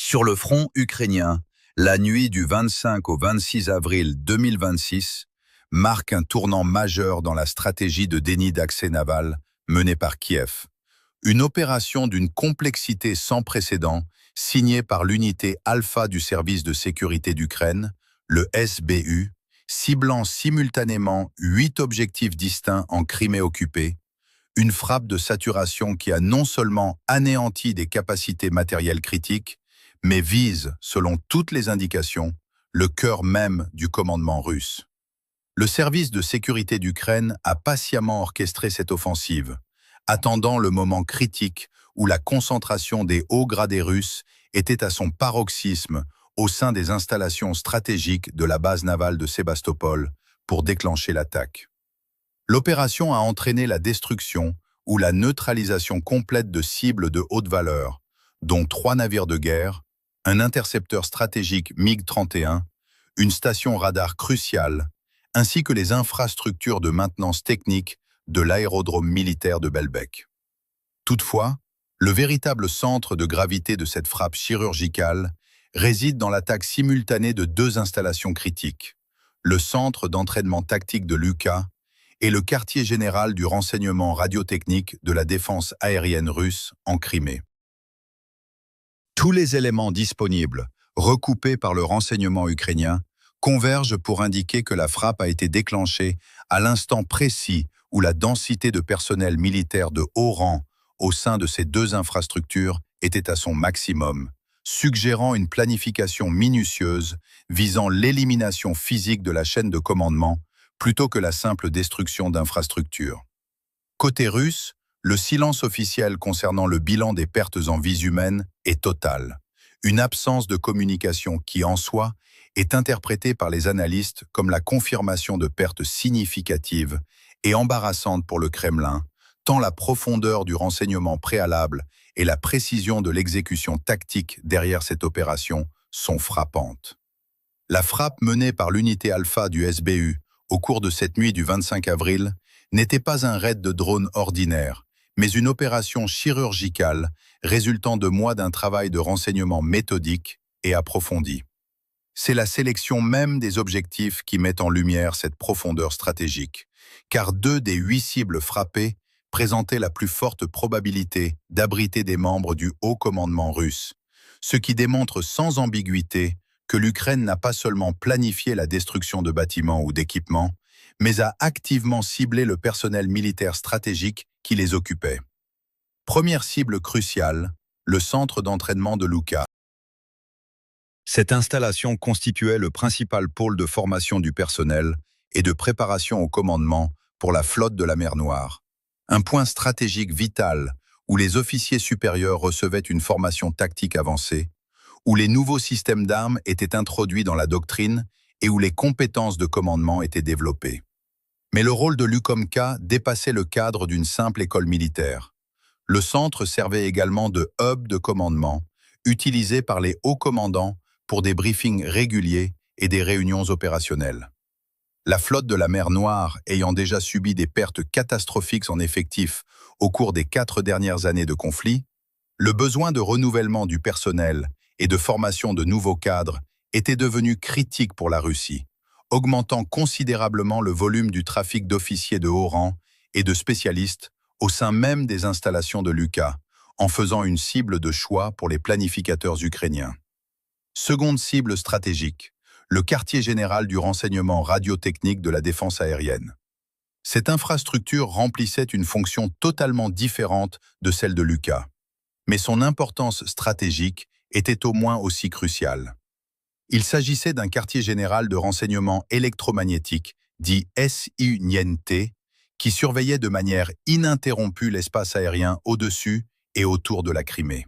Sur le front ukrainien, la nuit du 25 au 26 avril 2026 marque un tournant majeur dans la stratégie de déni d'accès naval menée par Kiev. Une opération d'une complexité sans précédent, signée par l'unité Alpha du service de sécurité d'Ukraine, le SBU, ciblant simultanément 8 objectifs distincts en Crimée occupée, une frappe de saturation qui a non seulement anéanti des capacités matérielles critiques, mais vise, selon toutes les indications, le cœur même du commandement russe. Le service de sécurité d'Ukraine a patiemment orchestré cette offensive, attendant le moment critique où la concentration des hauts gradés russes était à son paroxysme au sein des installations stratégiques de la base navale de Sébastopol pour déclencher l'attaque. L'opération a entraîné la destruction ou la neutralisation complète de cibles de haute valeur, dont 3 navires de guerre, un intercepteur stratégique MiG-31, une station radar cruciale, ainsi que les infrastructures de maintenance technique de l'aérodrome militaire de Belbek. Toutefois, le véritable centre de gravité de cette frappe chirurgicale réside dans l'attaque simultanée de 2 installations critiques, le centre d'entraînement tactique de Luka et le quartier général du renseignement radiotechnique de la défense aérienne russe en Crimée. Tous les éléments disponibles, recoupés par le renseignement ukrainien, convergent pour indiquer que la frappe a été déclenchée à l'instant précis où la densité de personnel militaire de haut rang au sein de ces 2 infrastructures était à son maximum, suggérant une planification minutieuse visant l'élimination physique de la chaîne de commandement plutôt que la simple destruction d'infrastructures. Côté russe, le silence officiel concernant le bilan des pertes en vies humaines est total, une absence de communication qui, en soi, est interprétée par les analystes comme la confirmation de pertes significatives et embarrassantes pour le Kremlin, tant la profondeur du renseignement préalable et la précision de l'exécution tactique derrière cette opération sont frappantes. La frappe menée par l'unité Alpha du SBU au cours de cette nuit du 25 avril n'était pas un raid de drones ordinaire, mais une opération chirurgicale résultant de mois d'un travail de renseignement méthodique et approfondi. C'est la sélection même des objectifs qui met en lumière cette profondeur stratégique, car 2 des 8 cibles frappées présentaient la plus forte probabilité d'abriter des membres du haut commandement russe, ce qui démontre sans ambiguïté que l'Ukraine n'a pas seulement planifié la destruction de bâtiments ou d'équipements, mais a activement ciblé le personnel militaire stratégique qui les occupait. Première cible cruciale, le centre d'entraînement de Luka. Cette installation constituait le principal pôle de formation du personnel et de préparation au commandement pour la flotte de la mer Noire. Un point stratégique vital où les officiers supérieurs recevaient une formation tactique avancée, où les nouveaux systèmes d'armes étaient introduits dans la doctrine et où les compétences de commandement étaient développées. Mais le rôle de l'UKOMKA dépassait le cadre d'une simple école militaire. Le centre servait également de hub de commandement, utilisé par les hauts commandants pour des briefings réguliers et des réunions opérationnelles. La flotte de la mer Noire ayant déjà subi des pertes catastrophiques en effectifs au cours des 4 dernières années de conflit, le besoin de renouvellement du personnel et de formation de nouveaux cadres était devenu critique pour la Russie, augmentant considérablement le volume du trafic d'officiers de haut rang et de spécialistes au sein même des installations de Luka, en faisant une cible de choix pour les planificateurs ukrainiens. Seconde cible stratégique, le quartier général du renseignement radiotechnique de la défense aérienne. Cette infrastructure remplissait une fonction totalement différente de celle de Luka, mais son importance stratégique était au moins aussi cruciale. Il s'agissait d'un quartier général de renseignement électromagnétique, dit SUNIENT, qui surveillait de manière ininterrompue l'espace aérien au-dessus et autour de la Crimée.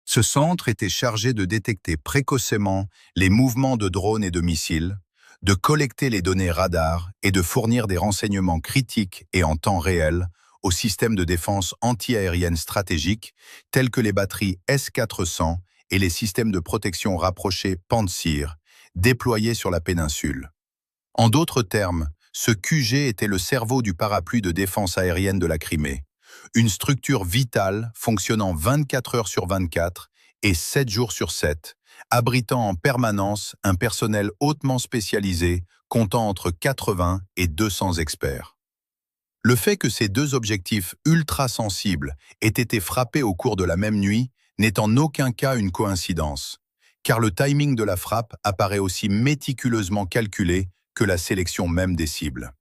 Ce centre était chargé de détecter précocement les mouvements de drones et de missiles, de collecter les données radar et de fournir des renseignements critiques et en temps réel aux systèmes de défense anti-aérienne stratégiques tels que les batteries S-400 et les systèmes de protection rapprochés Pantsir, déployés sur la péninsule. En d'autres termes, ce QG était le cerveau du parapluie de défense aérienne de la Crimée, une structure vitale fonctionnant 24 heures sur 24 et 7 jours sur 7, abritant en permanence un personnel hautement spécialisé comptant entre 80 et 200 experts. Le fait que ces deux objectifs ultra sensibles aient été frappés au cours de la même nuit n'est en aucun cas une coïncidence, car le timing de la frappe apparaît aussi méticuleusement calculé que la sélection même des cibles.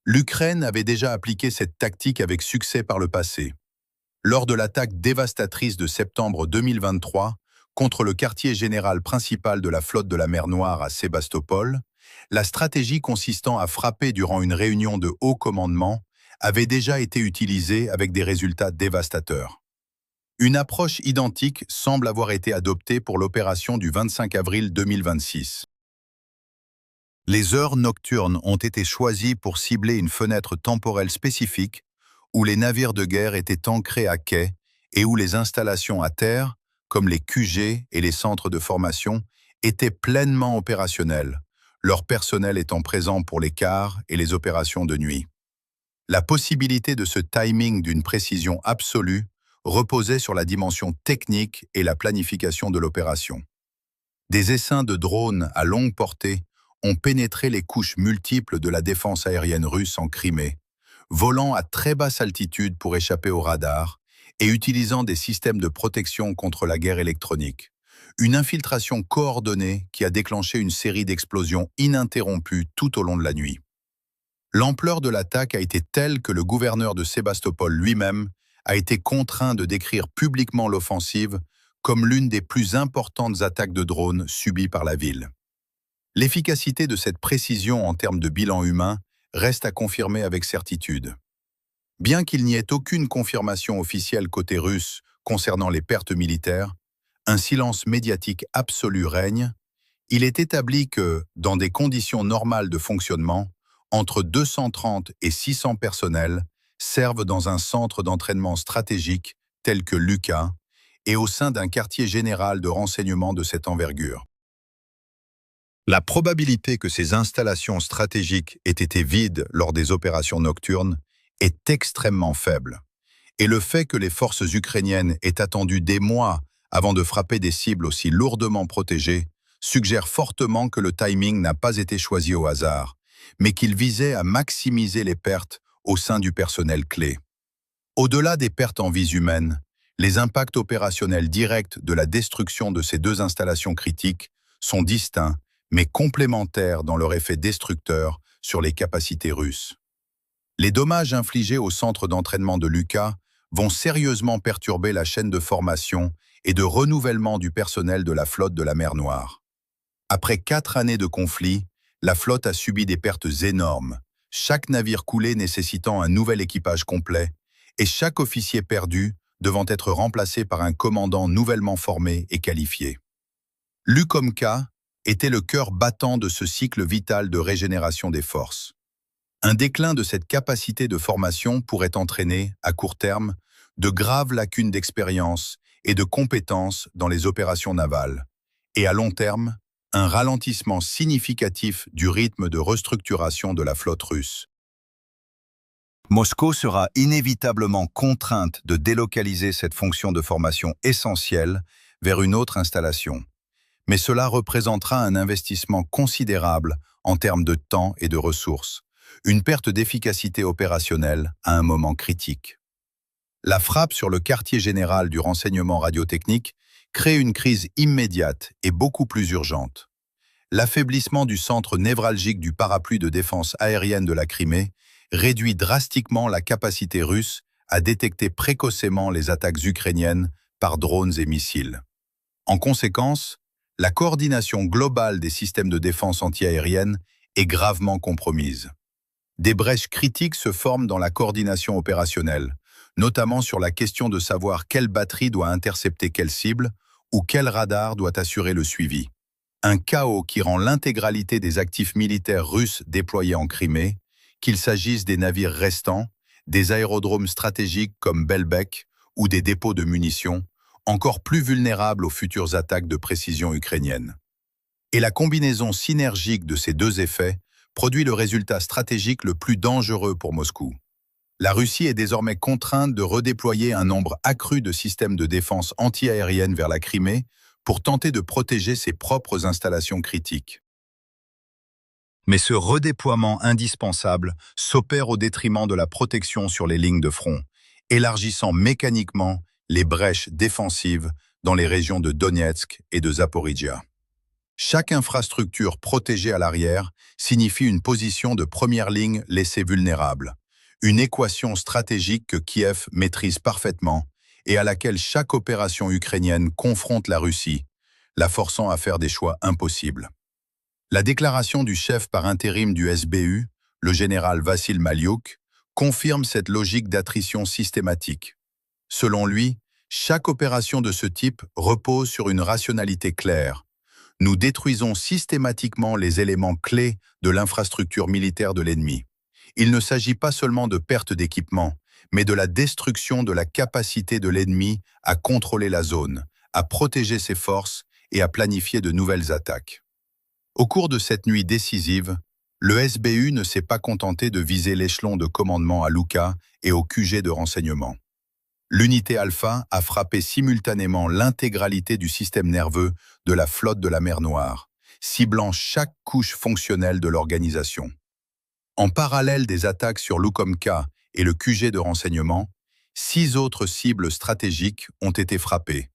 L'Ukraine avait déjà appliqué cette tactique avec succès par le passé. Lors de l'attaque dévastatrice de septembre 2023 contre le quartier général principal de la flotte de la mer Noire à Sébastopol, la stratégie consistant à frapper durant une réunion de haut commandement avait déjà été utilisée avec des résultats dévastateurs. Une approche identique semble avoir été adoptée pour l'opération du 25 avril 2026. Les heures nocturnes ont été choisies pour cibler une fenêtre temporelle spécifique où les navires de guerre étaient ancrés à quai et où les installations à terre, comme les QG et les centres de formation, étaient pleinement opérationnels, leur personnel étant présent pour les quarts et les opérations de nuit. La possibilité de ce timing d'une précision absolue reposait sur la dimension technique et la planification de l'opération. Des essaims de drones à longue portée ont pénétré les couches multiples de la défense aérienne russe en Crimée, volant à très basse altitude pour échapper aux radars et utilisant des systèmes de protection contre la guerre électronique. Une infiltration coordonnée qui a déclenché une série d'explosions ininterrompues tout au long de la nuit. L'ampleur de l'attaque a été telle que le gouverneur de Sébastopol lui-même a été contraint de décrire publiquement l'offensive comme l'une des plus importantes attaques de drones subies par la ville. L'efficacité de cette précision en termes de bilan humain reste à confirmer avec certitude. Bien qu'il n'y ait aucune confirmation officielle côté russe concernant les pertes militaires, un silence médiatique absolu règne. Il est établi que, dans des conditions normales de fonctionnement, entre 230 et 600 personnels servent dans un centre d'entraînement stratégique tel que l'UQA et au sein d'un quartier général de renseignement de cette envergure. La probabilité que ces installations stratégiques aient été vides lors des opérations nocturnes est extrêmement faible, et le fait que les forces ukrainiennes aient attendu des mois avant de frapper des cibles aussi lourdement protégées suggère fortement que le timing n'a pas été choisi au hasard, mais qu'il visait à maximiser les pertes au sein du personnel clé. Au-delà des pertes en vies humaines, les impacts opérationnels directs de la destruction de ces deux installations critiques sont distincts, mais complémentaires dans leur effet destructeur sur les capacités russes. Les dommages infligés au centre d'entraînement de l'UQA vont sérieusement perturber la chaîne de formation et de renouvellement du personnel de la flotte de la mer Noire. Après 4 années de conflit, la flotte a subi des pertes énormes, chaque navire coulé nécessitant un nouvel équipage complet et chaque officier perdu devant être remplacé par un commandant nouvellement formé et qualifié. L'UQOMCA était le cœur battant de ce cycle vital de régénération des forces. Un déclin de cette capacité de formation pourrait entraîner, à court terme, de graves lacunes d'expérience et de compétences dans les opérations navales, et à long terme, un ralentissement significatif du rythme de restructuration de la flotte russe. Moscou sera inévitablement contrainte de délocaliser cette fonction de formation essentielle vers une autre installation, mais cela représentera un investissement considérable en termes de temps et de ressources, une perte d'efficacité opérationnelle à un moment critique. La frappe sur le quartier général du renseignement radiotechnique crée une crise immédiate et beaucoup plus urgente. L'affaiblissement du centre névralgique du parapluie de défense aérienne de la Crimée réduit drastiquement la capacité russe à détecter précocement les attaques ukrainiennes par drones et missiles. En conséquence, la coordination globale des systèmes de défense antiaérienne est gravement compromise. Des brèches critiques se forment dans la coordination opérationnelle, notamment sur la question de savoir quelle batterie doit intercepter quelle cible ou quel radar doit assurer le suivi. Un chaos qui rend l'intégralité des actifs militaires russes déployés en Crimée, qu'il s'agisse des navires restants, des aérodromes stratégiques comme Belbek ou des dépôts de munitions, encore plus vulnérables aux futures attaques de précision ukrainiennes. Et la combinaison synergique de ces deux effets produit le résultat stratégique le plus dangereux pour Moscou. La Russie est désormais contrainte de redéployer un nombre accru de systèmes de défense anti-aérienne vers la Crimée pour tenter de protéger ses propres installations critiques. Mais ce redéploiement indispensable s'opère au détriment de la protection sur les lignes de front, élargissant mécaniquement les brèches défensives dans les régions de Donetsk et de Zaporijia. Chaque infrastructure protégée à l'arrière signifie une position de première ligne laissée vulnérable, une équation stratégique que Kiev maîtrise parfaitement et à laquelle chaque opération ukrainienne confronte la Russie, la forçant à faire des choix impossibles. La déclaration du chef par intérim du SBU, le général Vassil Maliouk, confirme cette logique d'attrition systématique. Selon lui, chaque opération de ce type repose sur une rationalité claire. Nous détruisons systématiquement les éléments clés de l'infrastructure militaire de l'ennemi. Il ne s'agit pas seulement de perte d'équipement, mais de la destruction de la capacité de l'ennemi à contrôler la zone, à protéger ses forces et à planifier de nouvelles attaques. Au cours de cette nuit décisive, le SBU ne s'est pas contenté de viser l'échelon de commandement à Luka et au QG de renseignement. L'unité Alpha a frappé simultanément l'intégralité du système nerveux de la flotte de la mer Noire, ciblant chaque couche fonctionnelle de l'organisation. En parallèle des attaques sur Lukomka et le QG de renseignement, 6 autres cibles stratégiques ont été frappées,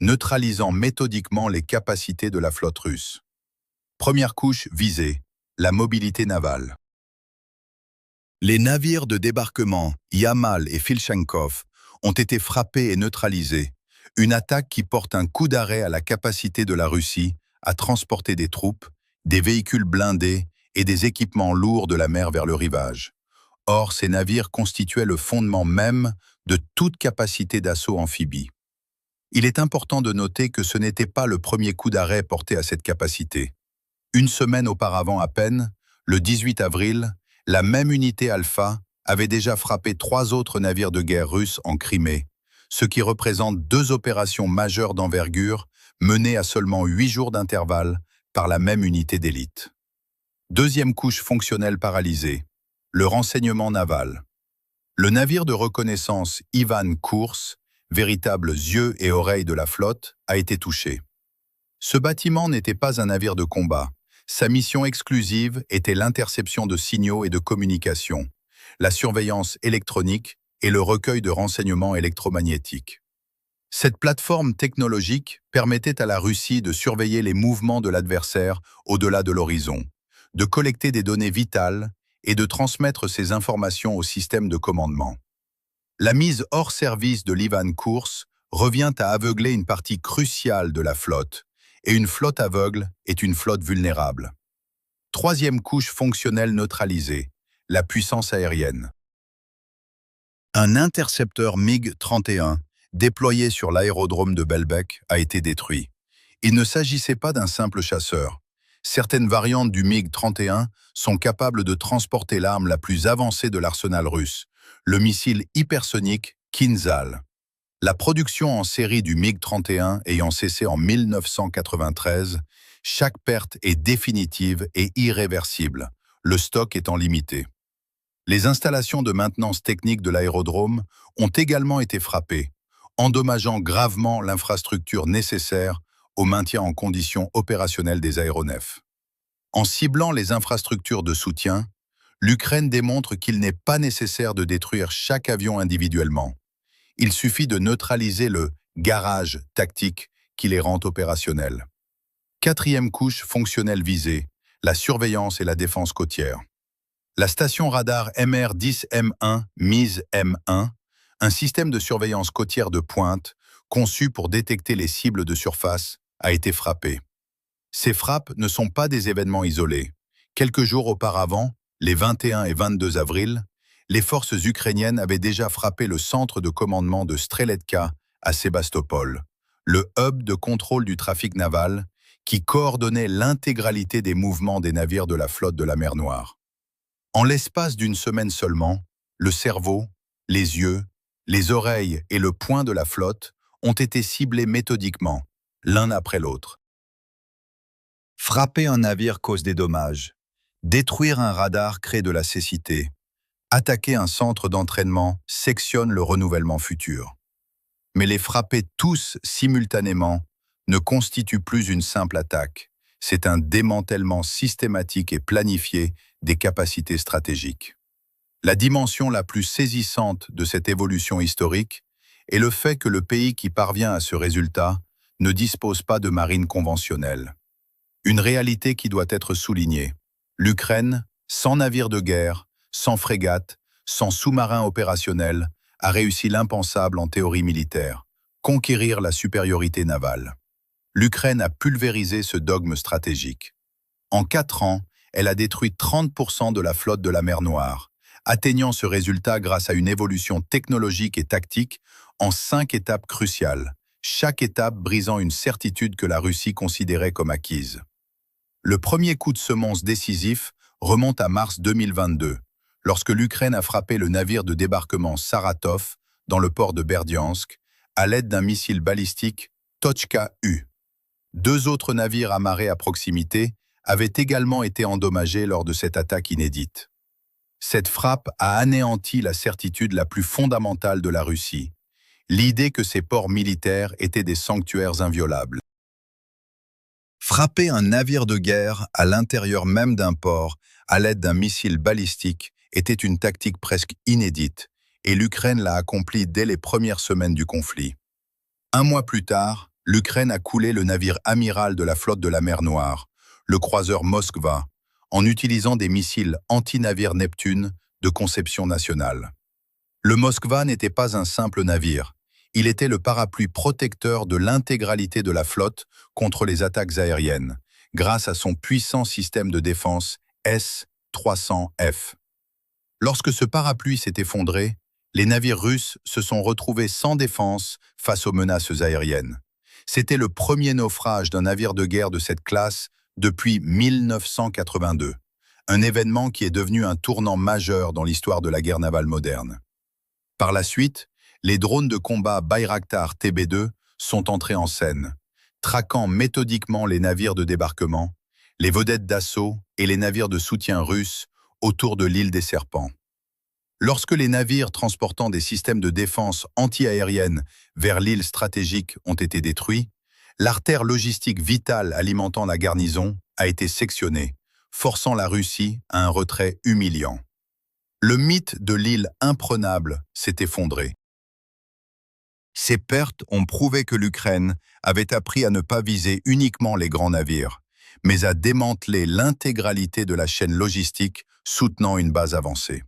neutralisant méthodiquement les capacités de la flotte russe. Première couche visée, la mobilité navale. Les navires de débarquement Yamal et Filchenkov ont été frappés et neutralisés, une attaque qui porte un coup d'arrêt à la capacité de la Russie à transporter des troupes, des véhicules blindés et des équipements lourds de la mer vers le rivage. Or, ces navires constituaient le fondement même de toute capacité d'assaut amphibie. Il est important de noter que ce n'était pas le premier coup d'arrêt porté à cette capacité. Une semaine auparavant à peine, le 18 avril, la même unité Alpha avait déjà frappé 3 autres navires de guerre russes en Crimée, ce qui représente 2 opérations majeures d'envergure menées à seulement 8 jours d'intervalle par la même unité d'élite. Deuxième couche fonctionnelle paralysée, le renseignement naval. Le navire de reconnaissance Ivan Kurs, véritable yeux et oreilles de la flotte, a été touché. Ce bâtiment n'était pas un navire de combat. Sa mission exclusive était l'interception de signaux et de communications, la surveillance électronique et le recueil de renseignements électromagnétiques. Cette plateforme technologique permettait à la Russie de surveiller les mouvements de l'adversaire au-delà de l'horizon, de collecter des données vitales et de transmettre ces informations au système de commandement. La mise hors service de l'Ivan Kurs revient à aveugler une partie cruciale de la flotte, et une flotte aveugle est une flotte vulnérable. Troisième couche fonctionnelle neutralisée, la puissance aérienne. Un intercepteur MiG-31, déployé sur l'aérodrome de Belbek, a été détruit. Il ne s'agissait pas d'un simple chasseur. Certaines variantes du MiG-31 sont capables de transporter l'arme la plus avancée de l'arsenal russe, le missile hypersonique Kinzhal. La production en série du MiG-31 ayant cessé en 1993, chaque perte est définitive et irréversible, le stock étant limité. Les installations de maintenance technique de l'aérodrome ont également été frappées, endommageant gravement l'infrastructure nécessaire au maintien en condition opérationnelle des aéronefs. En ciblant les infrastructures de soutien, l'Ukraine démontre qu'il n'est pas nécessaire de détruire chaque avion individuellement. Il suffit de neutraliser le garage tactique qui les rend opérationnels. Quatrième couche fonctionnelle visée, la surveillance et la défense côtière. La station radar MR10M1 mise M1, un système de surveillance côtière de pointe conçu pour détecter les cibles de surface, a été frappée. Ces frappes ne sont pas des événements isolés. Quelques jours auparavant, les 21 et 22 avril, les forces ukrainiennes avaient déjà frappé le centre de commandement de Streletka à Sébastopol, le hub de contrôle du trafic naval qui coordonnait l'intégralité des mouvements des navires de la flotte de la mer Noire. En l'espace d'une semaine seulement, le cerveau, les yeux, les oreilles et le poing de la flotte ont été ciblés méthodiquement, l'un après l'autre. Frapper un navire cause des dommages. Détruire un radar crée de la cécité. Attaquer un centre d'entraînement sectionne le renouvellement futur. Mais les frapper tous simultanément ne constitue plus une simple attaque. C'est un démantèlement systématique et planifié des capacités stratégiques. La dimension la plus saisissante de cette évolution historique est le fait que le pays qui parvient à ce résultat ne dispose pas de marine conventionnelle. Une réalité qui doit être soulignée. L'Ukraine, sans navires de guerre, sans frégate, sans sous-marins opérationnels, a réussi l'impensable en théorie militaire, conquérir la supériorité navale. L'Ukraine a pulvérisé ce dogme stratégique. En 4 ans, elle a détruit 30% de la flotte de la mer Noire, atteignant ce résultat grâce à une évolution technologique et tactique en 5 étapes cruciales, chaque étape brisant une certitude que la Russie considérait comme acquise. Le premier coup de semonce décisif remonte à mars 2022, lorsque l'Ukraine a frappé le navire de débarquement Saratov dans le port de Berdiansk à l'aide d'un missile balistique Tochka-U. 2 autres navires amarrés à proximité avaient également été endommagés lors de cette attaque inédite. Cette frappe a anéanti la certitude la plus fondamentale de la Russie, l'idée que ses ports militaires étaient des sanctuaires inviolables. Frapper un navire de guerre à l'intérieur même d'un port à l'aide d'un missile balistique était une tactique presque inédite, et l'Ukraine l'a accomplie dès les premières semaines du conflit. 1 mois plus tard, l'Ukraine a coulé le navire amiral de la flotte de la mer Noire, le croiseur Moskva, en utilisant des missiles anti-navires Neptune de conception nationale. Le Moskva n'était pas un simple navire, il était le parapluie protecteur de l'intégralité de la flotte contre les attaques aériennes, grâce à son puissant système de défense S-300F. Lorsque ce parapluie s'est effondré, les navires russes se sont retrouvés sans défense face aux menaces aériennes. C'était le premier naufrage d'un navire de guerre de cette classe depuis 1982, un événement qui est devenu un tournant majeur dans l'histoire de la guerre navale moderne. Par la suite, les drones de combat Bayraktar TB2 sont entrés en scène, traquant méthodiquement les navires de débarquement, les vedettes d'assaut et les navires de soutien russes autour de l'île des Serpents. Lorsque les navires transportant des systèmes de défense anti-aérienne vers l'île stratégique ont été détruits, l'artère logistique vitale alimentant la garnison a été sectionnée, forçant la Russie à un retrait humiliant. Le mythe de l'île imprenable s'est effondré. Ces pertes ont prouvé que l'Ukraine avait appris à ne pas viser uniquement les grands navires, mais à démanteler l'intégralité de la chaîne logistique soutenant une base avancée.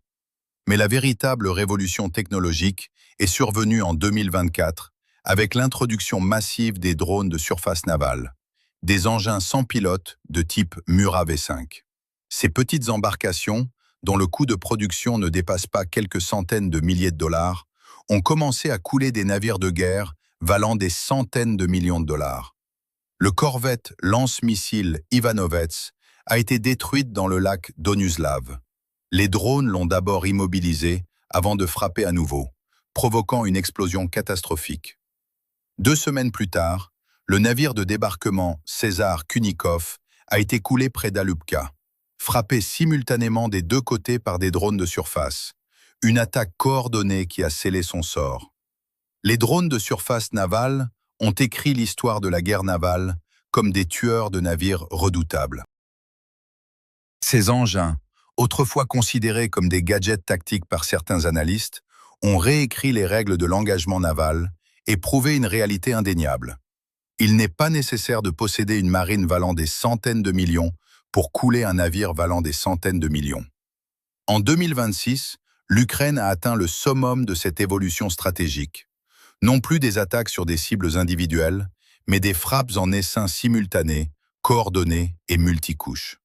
Mais la véritable révolution technologique est survenue en 2024 avec l'introduction massive des drones de surface navale, des engins sans pilote de type Mura V5. Ces petites embarcations, dont le coût de production ne dépasse pas quelques centaines de milliers de dollars, ont commencé à couler des navires de guerre valant des centaines de millions de dollars. Le corvette lance-missile Ivanovets a été détruite dans le lac Donuslav. Les drones l'ont d'abord immobilisé avant de frapper à nouveau, provoquant une explosion catastrophique. 2 semaines plus tard, le navire de débarquement César Kunikov a été coulé près d'Alupka, frappé simultanément des 2 côtés par des drones de surface, une attaque coordonnée qui a scellé son sort. Les drones de surface navale ont écrit l'histoire de la guerre navale comme des tueurs de navires redoutables. Ces engins, autrefois considérés comme des gadgets tactiques par certains analystes, ont réécrit les règles de l'engagement naval et prouvé une réalité indéniable. Il n'est pas nécessaire de posséder une marine valant des centaines de millions pour couler un navire valant des centaines de millions. En 2026, l'Ukraine a atteint le summum de cette évolution stratégique. Non plus des attaques sur des cibles individuelles, mais des frappes en essaim simultanés, coordonnées et multicouches.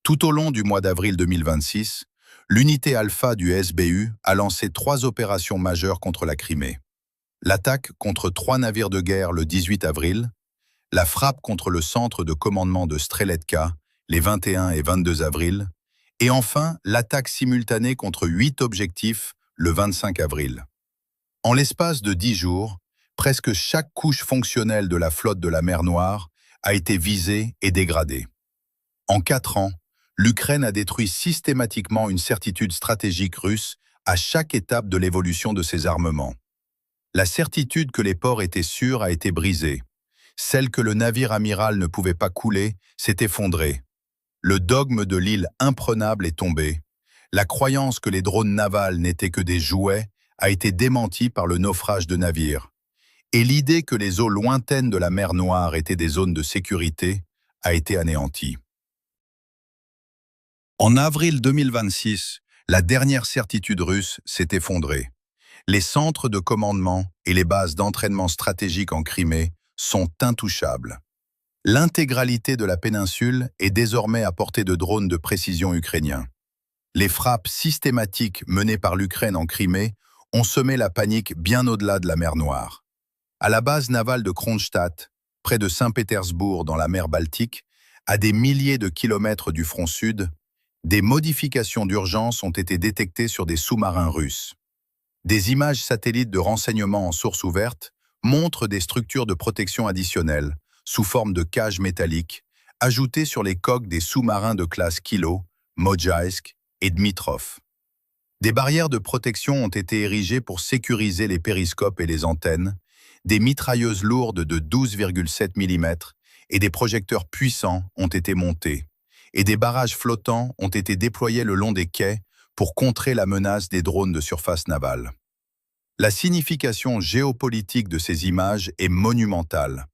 Tout au long du mois d'avril 2026, l'unité Alpha du SBU a lancé 3 opérations majeures contre la Crimée. L'attaque contre 3 navires de guerre le 18 avril, la frappe contre le centre de commandement de Streletka les 21 et 22 avril, et enfin l'attaque simultanée contre 8 objectifs le 25 avril. En l'espace de 10 jours, presque chaque couche fonctionnelle de la flotte de la mer Noire a été visée et dégradée. En 4 ans, l'Ukraine a détruit systématiquement une certitude stratégique russe à chaque étape de l'évolution de ses armements. La certitude que les ports étaient sûrs a été brisée. Celle que le navire amiral ne pouvait pas couler s'est effondrée. Le dogme de l'île imprenable est tombé. La croyance que les drones navals n'étaient que des jouets a été démentie par le naufrage de navires. Et l'idée que les eaux lointaines de la mer Noire étaient des zones de sécurité a été anéantie. En avril 2026, la dernière certitude russe s'est effondrée. Les centres de commandement et les bases d'entraînement stratégiques en Crimée sont intouchables. L'intégralité de la péninsule est désormais à portée de drones de précision ukrainiens. Les frappes systématiques menées par l'Ukraine en Crimée ont semé la panique bien au-delà de la mer Noire. À la base navale de Kronstadt, près de Saint-Pétersbourg dans la mer Baltique, à des milliers de kilomètres du front sud, des modifications d'urgence ont été détectées sur des sous-marins russes. Des images satellites de renseignement en source ouverte montrent des structures de protection additionnelles, sous forme de cages métalliques, ajoutées sur les coques des sous-marins de classe Kilo, Mojaisk et Dmitrov. Des barrières de protection ont été érigées pour sécuriser les périscopes et les antennes, des mitrailleuses lourdes de 12,7 mm et des projecteurs puissants ont été montés, et des barrages flottants ont été déployés le long des quais pour contrer la menace des drones de surface navale. La signification géopolitique de ces images est monumentale.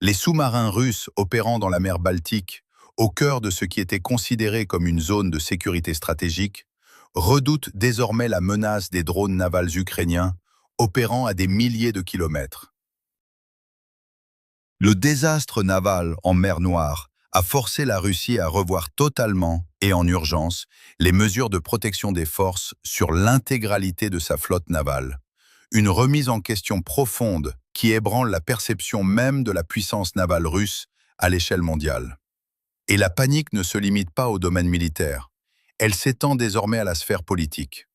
Les sous-marins russes opérant dans la mer Baltique, au cœur de ce qui était considéré comme une zone de sécurité stratégique, redoutent désormais la menace des drones navals ukrainiens opérant à des milliers de kilomètres. Le désastre naval en mer Noire a forcé la Russie à revoir totalement et en urgence les mesures de protection des forces sur l'intégralité de sa flotte navale. Une remise en question profonde qui ébranle la perception même de la puissance navale russe à l'échelle mondiale. Et la panique ne se limite pas au domaine militaire. Elle s'étend désormais à la sphère politique.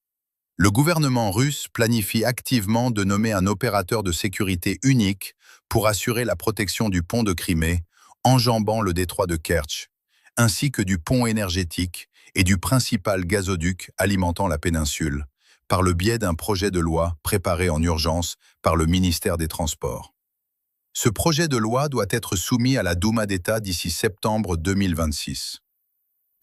Le gouvernement russe planifie activement de nommer un opérateur de sécurité unique pour assurer la protection du pont de Crimée, enjambant le détroit de Kertch, ainsi que du pont énergétique et du principal gazoduc alimentant la péninsule, par le biais d'un projet de loi préparé en urgence par le ministère des Transports. Ce projet de loi doit être soumis à la Douma d'État d'ici septembre 2026.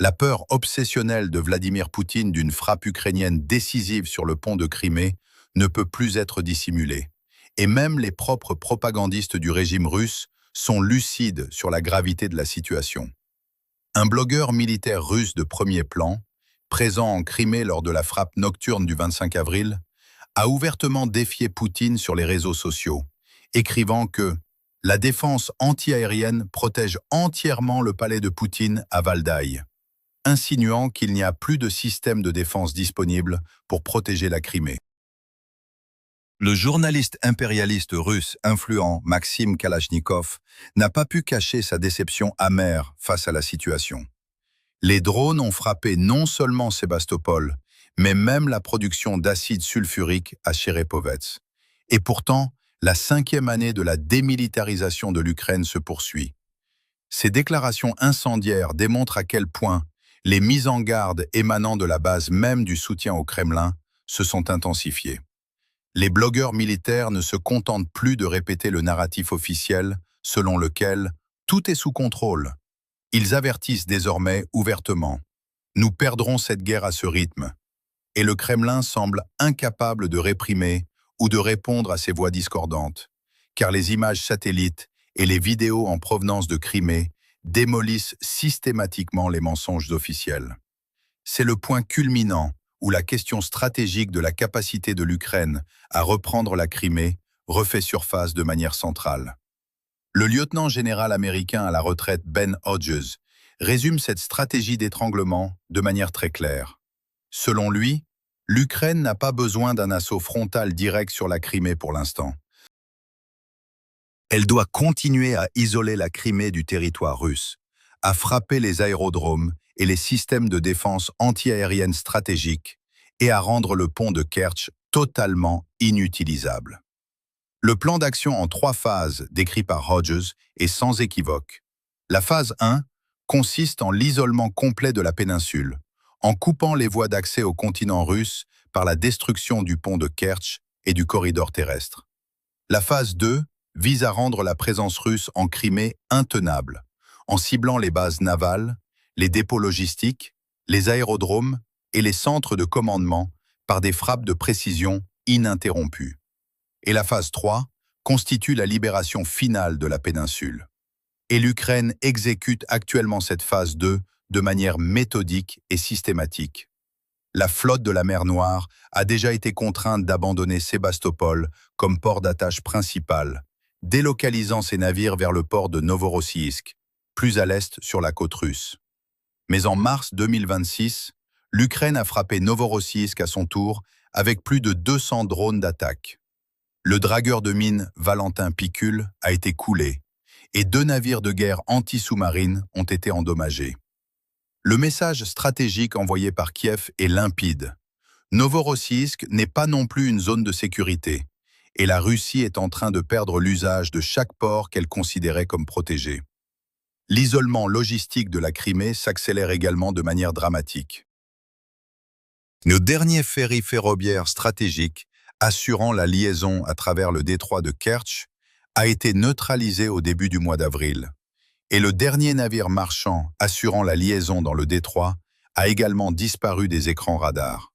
La peur obsessionnelle de Vladimir Poutine d'une frappe ukrainienne décisive sur le pont de Crimée ne peut plus être dissimulée. Et même les propres propagandistes du régime russe sont lucides sur la gravité de la situation. Un blogueur militaire russe de premier plan, présent en Crimée lors de la frappe nocturne du 25 avril, a ouvertement défié Poutine sur les réseaux sociaux, écrivant que « la défense antiaérienne protège entièrement le palais de Poutine à Valdaï », insinuant qu'il n'y a plus de système de défense disponible pour protéger la Crimée. Le journaliste impérialiste russe influent Maxime Kalachnikov n'a pas pu cacher sa déception amère face à la situation. Les drones ont frappé non seulement Sébastopol, mais même la production d'acide sulfurique à Cherepovets. Et pourtant, la 5e année de la démilitarisation de l'Ukraine se poursuit. Ces déclarations incendiaires démontrent à quel point les mises en garde émanant de la base même du soutien au Kremlin se sont intensifiées. Les blogueurs militaires ne se contentent plus de répéter le narratif officiel selon lequel tout est sous contrôle. Ils avertissent désormais ouvertement « Nous perdrons cette guerre à ce rythme ». Et le Kremlin semble incapable de réprimer ou de répondre à ces voix discordantes, car les images satellites et les vidéos en provenance de Crimée démolissent systématiquement les mensonges officiels. C'est le point culminant où la question stratégique de la capacité de l'Ukraine à reprendre la Crimée refait surface de manière centrale. Le lieutenant-général américain à la retraite Ben Hodges résume cette stratégie d'étranglement de manière très claire. Selon lui, l'Ukraine n'a pas besoin d'un assaut frontal direct sur la Crimée pour l'instant. Elle doit continuer à isoler la Crimée du territoire russe, à frapper les aérodromes et les systèmes de défense antiaérienne stratégiques et à rendre le pont de Kertch totalement inutilisable. Le plan d'action en 3 phases décrit par Hodges est sans équivoque. La phase 1 consiste en l'isolement complet de la péninsule, en coupant les voies d'accès au continent russe par la destruction du pont de Kertch et du corridor terrestre. La phase 2 vise à rendre la présence russe en Crimée intenable, en ciblant les bases navales, les dépôts logistiques, les aérodromes et les centres de commandement par des frappes de précision ininterrompues. Et la phase 3 constitue la libération finale de la péninsule. Et l'Ukraine exécute actuellement cette phase 2 de manière méthodique et systématique. La flotte de la mer Noire a déjà été contrainte d'abandonner Sébastopol comme port d'attache principal, délocalisant ses navires vers le port de Novorossiysk, plus à l'est sur la côte russe. Mais en mars 2026, l'Ukraine a frappé Novorossiysk à son tour avec plus de 200 drones d'attaque. Le dragueur de mines Valentin Picule a été coulé et 2 navires de guerre anti-sous-marines ont été endommagés. Le message stratégique envoyé par Kiev est limpide. Novorossiysk n'est pas non plus une zone de sécurité, et la Russie est en train de perdre l'usage de chaque port qu'elle considérait comme protégé. L'isolement logistique de la Crimée s'accélère également de manière dramatique. Nos derniers ferrys ferroviaires stratégiques assurant la liaison à travers le détroit de Kertch a été neutralisé au début du mois d'avril. Et le dernier navire marchand assurant la liaison dans le détroit a également disparu des écrans radars.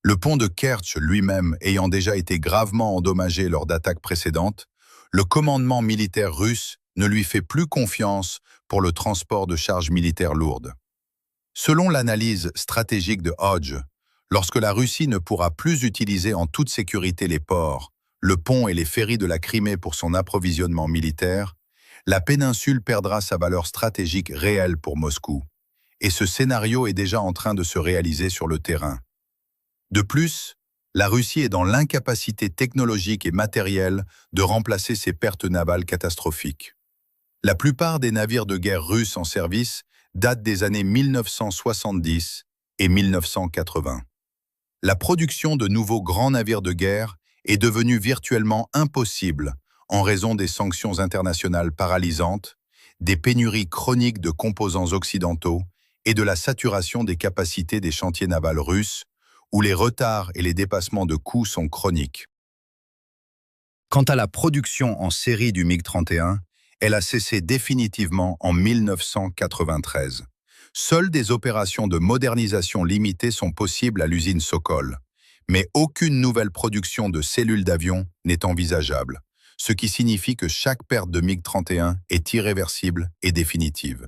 Le pont de Kertch lui-même ayant déjà été gravement endommagé lors d'attaques précédentes, le commandement militaire russe ne lui fait plus confiance pour le transport de charges militaires lourdes. Selon l'analyse stratégique de Hodge, lorsque la Russie ne pourra plus utiliser en toute sécurité les ports, le pont et les ferries de la Crimée pour son approvisionnement militaire, la péninsule perdra sa valeur stratégique réelle pour Moscou. Et ce scénario est déjà en train de se réaliser sur le terrain. De plus, la Russie est dans l'incapacité technologique et matérielle de remplacer ses pertes navales catastrophiques. La plupart des navires de guerre russes en service datent des années 1970 et 1980. La production de nouveaux grands navires de guerre est devenue virtuellement impossible en raison des sanctions internationales paralysantes, des pénuries chroniques de composants occidentaux et de la saturation des capacités des chantiers navals russes, où les retards et les dépassements de coûts sont chroniques. Quant à la production en série du MiG-31, elle a cessé définitivement en 1993. Seules des opérations de modernisation limitées sont possibles à l'usine Sokol, mais aucune nouvelle production de cellules d'avion n'est envisageable, ce qui signifie que chaque perte de MiG-31 est irréversible et définitive.